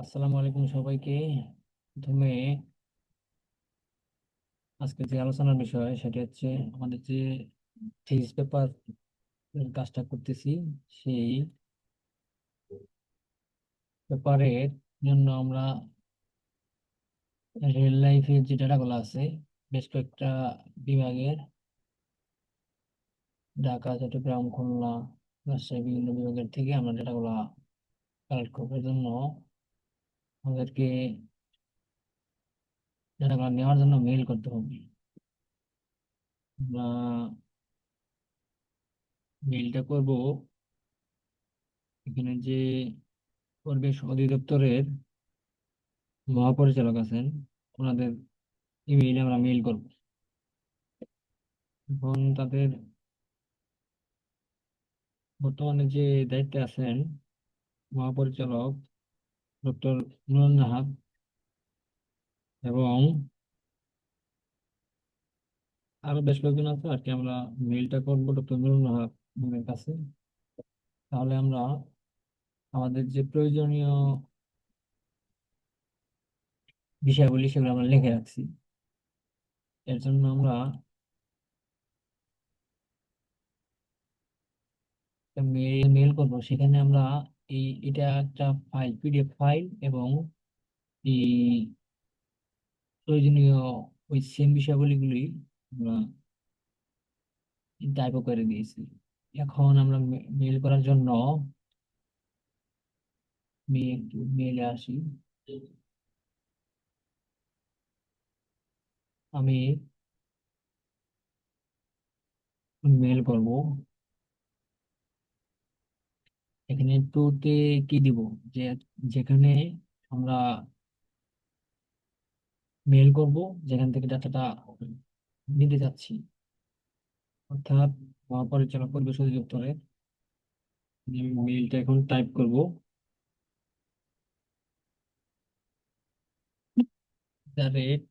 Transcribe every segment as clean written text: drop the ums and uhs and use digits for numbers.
আসসালামু আলাইকুম সবাইকে। প্রথমে আজকে যে আলোচনার বিষয় সেটা হচ্ছে আমাদের যে থিসিস পেপার কাজটা করতেছি, সেই পেপারের জন্য আমরা রিয়েল লাইফের যে ডাটাগুলো আছে বেশ কয়েকটা বিভাগের, ঢাকা, চট্টগ্রাম, খুলনা, রাজশাহী, বিভিন্ন বিভাগের থেকে আমরা ডাটাগুলো কালেক্ট করবো। এর জন্য আমাদেরকে ডাটাগুলো নেওয়ার জন্য মেইল করতে হবে। আমরা মেইলটা করব এখানে যে পরিবেশ অধিদপ্তরের মহাপরিচালক আছেন, ওনাদের ইমেইলে আমরা মেইল করব। এখন তাদের বর্তমানে যে দায়িত্বে আছেন মহাপরিচালক ডক্টর নুরুন নাহার, এবং আরো বেশ কয়েকজন আছে আর কি। আমরা মেইলটা করবো ডক্টর নুরুন নাহার কাছে। তাহলে আমরা আমাদের যে প্রয়োজনীয় বিষয়গুলি সেগুলো আমরা লিখে রাখছি। এর জন্য আমরা মেইল মেইল করবো, সেখানে আমরা এটা একটা ফাইল, পিডিএফ ফাইল, এবং এই প্রয়োজনীয় ওই সেম বিষয়াবলীগুলি আমরা টাইপও করে দিয়েছি। এখন আমরা মেইল করার জন্য একটু মেইলে আসি। আমি মেইল করব। এখানে টুতে কি দিব, যে যেখানে আমরা মেইল করব, যেখান থেকে ডাটাটা নিতে যাচ্ছি, অর্থাৎ মহাপরিচালক পরিবেশ অধিদপ্তরের। আমি মেইলটা এখন টাইপ করব। The rate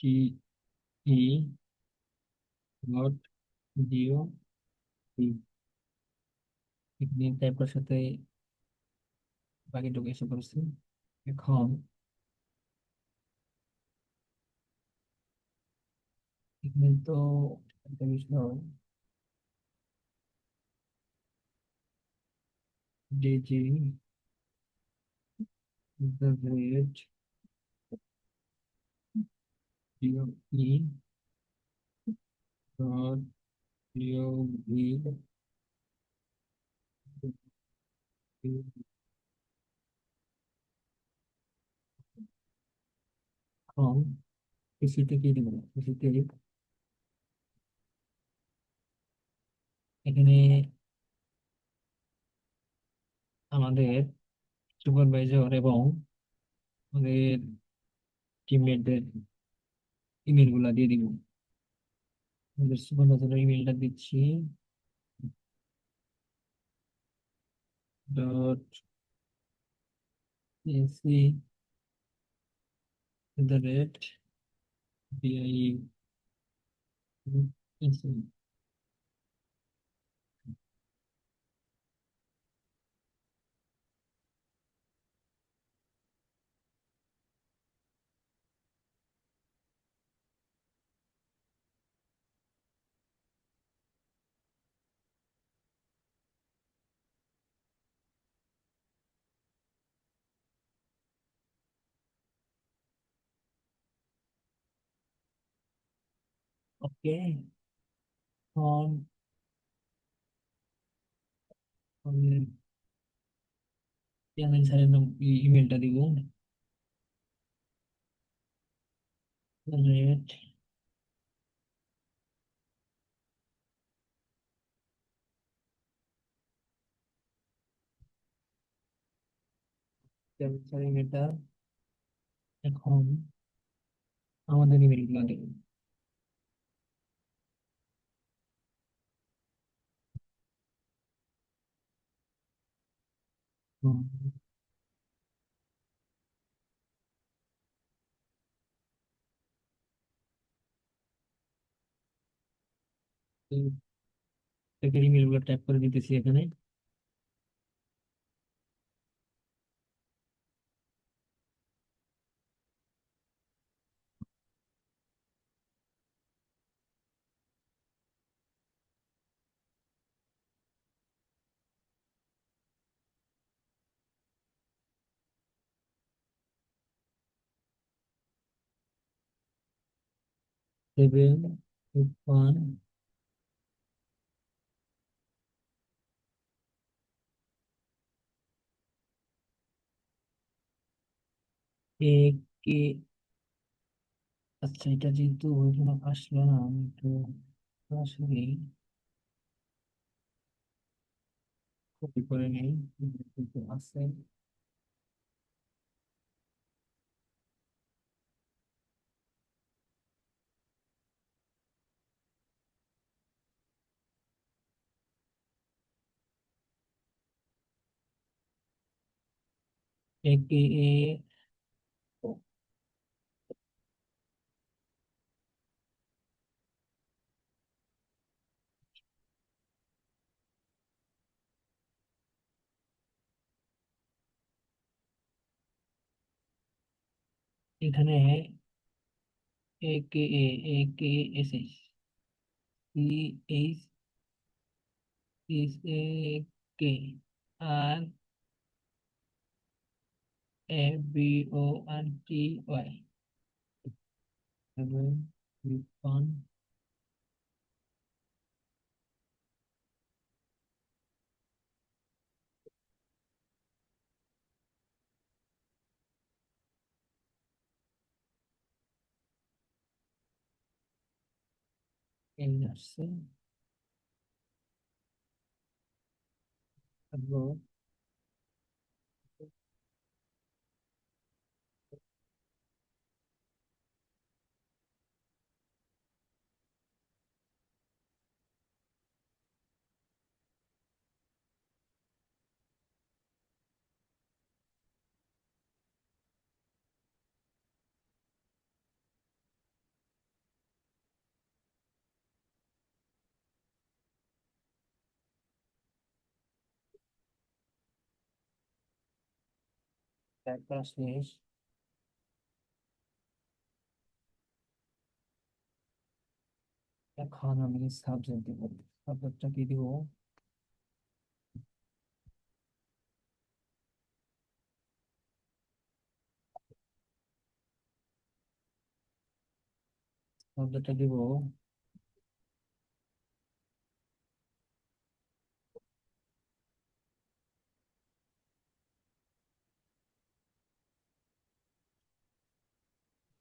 T E dot Jio, এখানে টাইপ করার সাথে বাকিটুকু এসে পড়েছে। এখন এখানে তো একটা বিষয়, DG the rate DOE dot com, পিসিতে কি দিব, পিসিতে এখানে আমাদের সুপারভাইজার এবং আমাদের টিমমেটদের ইমেল গুলা দিয়ে দিব। আমাদের সুপারভাইজারের ইমেলটা দিচ্ছি, ডট এসি দ্য রেট বিআই। ওকে, চেয়ারম্যান স্যারের ইমেলটা দিব, রেট চেয়ারম্যান স্যারের ইমেলটা। এখন আমাদের ইমেল গুলো দিব। প্রত্যেকের ইমেল গুলো টাইপ করে দিতেছি এখানে। 7 1 এ কে। আচ্ছা, এটা যেহেতু ওইগুলো আসলো না, আমি একটু সরাসরি কপি করে নিই, কিন্তু আছে। এ কে এ। এখানে A K S H C H S K R BORTY এবং রিপন। এই আসছে। তারপর একটা শেষ। এখন আমি সাবজেক্ট দিব। সাবজেক্টটা কি দিব? সাবজেক্টটা দিব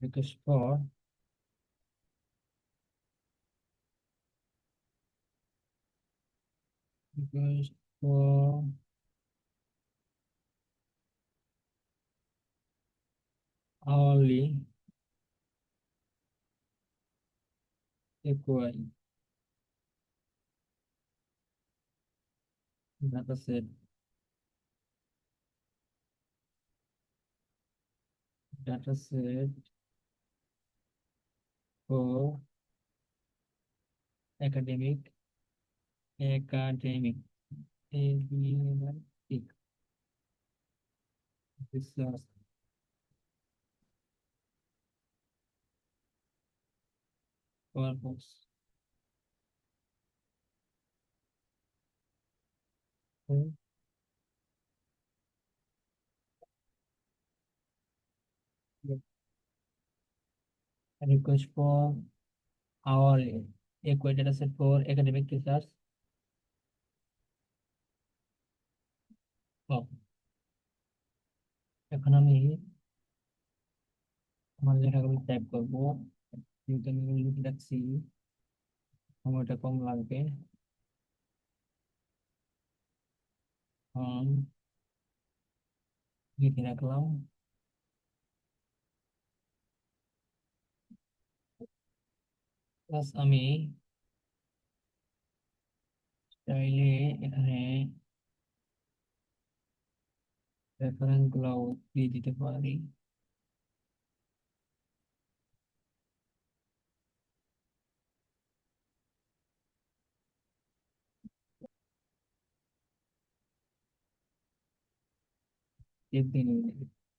request for request for hourly AQI data set. Data set ও academic academic academic research purpose. Request for hourly AQI data set for academic research. এখন আমি আমার লেখাগুলো টাইপ করবো, যেহেতু আমি এগুলো লিখে রাখছি, সময়টা কম লাগবে। লিখে রাখলাম। প্লাস আমি চাইলে এখানে রেফারেন্স গুলো দিয়ে দিতে পারি।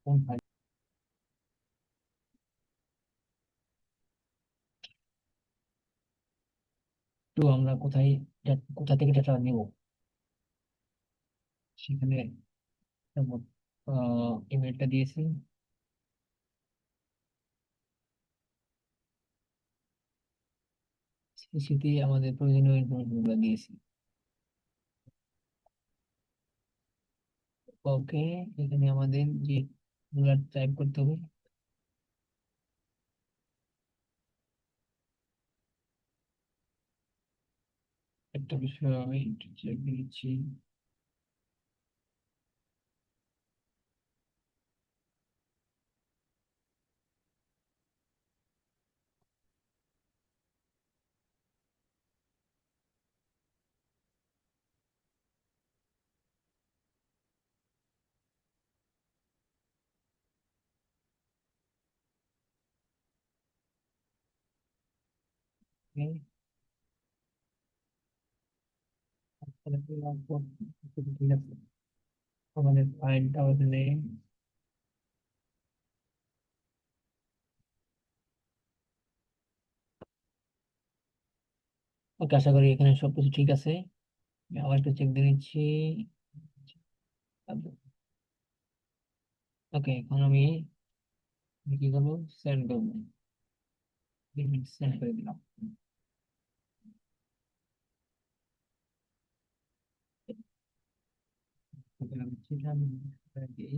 কোন ফাইল? তো আমরা কোথায় কোথা থেকে ডেটা নিব, সেখানে ইমেলটা দিয়েছি। শীতে আমাদের প্রয়োজনীয় ইনফরমেশন গুলো দিয়েছি। ওকে, এখানে আমাদের যে গুলা টাইপ করতে হবে। একটা বিষয় আমি একটু চেক দিচ্ছি। Okay, তাহলে ঠিক আছে, আমাদের ফাইলটা ওখানে। ওকে, আশা করি এখানে সবকিছু ঠিক আছে। আমি আবার একটু চেক দিয়ে নিচ্ছি। ওকে, এখন আমি কি করবো, সেন্ড করবো। সেন্ড করে দিলাম। ওকে, আমি ছিলাম, করে দিই।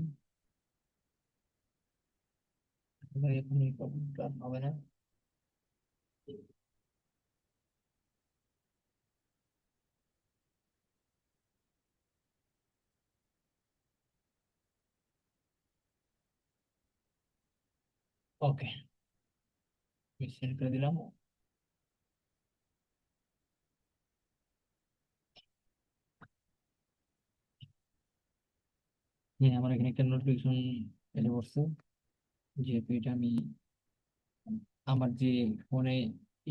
আসলে এখন এই প্রবলেমটা আর হবে না। ওকে, আমি সেন্ড করে দিলাম। হ্যাঁ, আমার এখানে একটা নোটিফিকেশন এসে পড়ছে, যেহেতু এটা আমি আমার যে ফোনে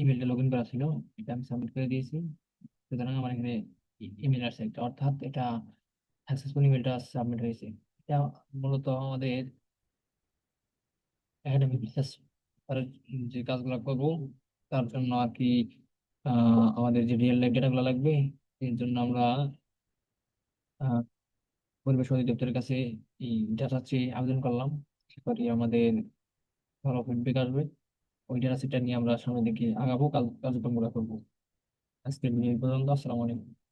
ইমেলটা লগ ইন করা ছিল, এটা আমি সাবমিট করে দিয়েছি। সুতরাং আমার এখানে ইমেল আসছে একটা, অর্থাৎ এটা সাকসেসফুল, ইমেলটা সাবমিট হয়েছে। এটা মূলত আমাদের একাডেমিক রিসার্চ যে কাজগুলো করবো তার জন্য আর কি। আমাদের যে রিয়েল লাইফ ডেটাগুলো লাগবে, এর জন্য আমরা আহ, পরিবেশ অধিদপ্তরের কাছে এই ডাটা চেয়ে আবেদন করলাম। এরপরে আমাদের ভালো ফিডব্যাক আসবে, ওই ডাটা সেটটা নিয়ে আমরা সামনের দিকে আগাবো, কার্যক্রমগুলো করবো। আজকের ভিডিও এই পর্যন্ত। আসসালামু আলাইকুম।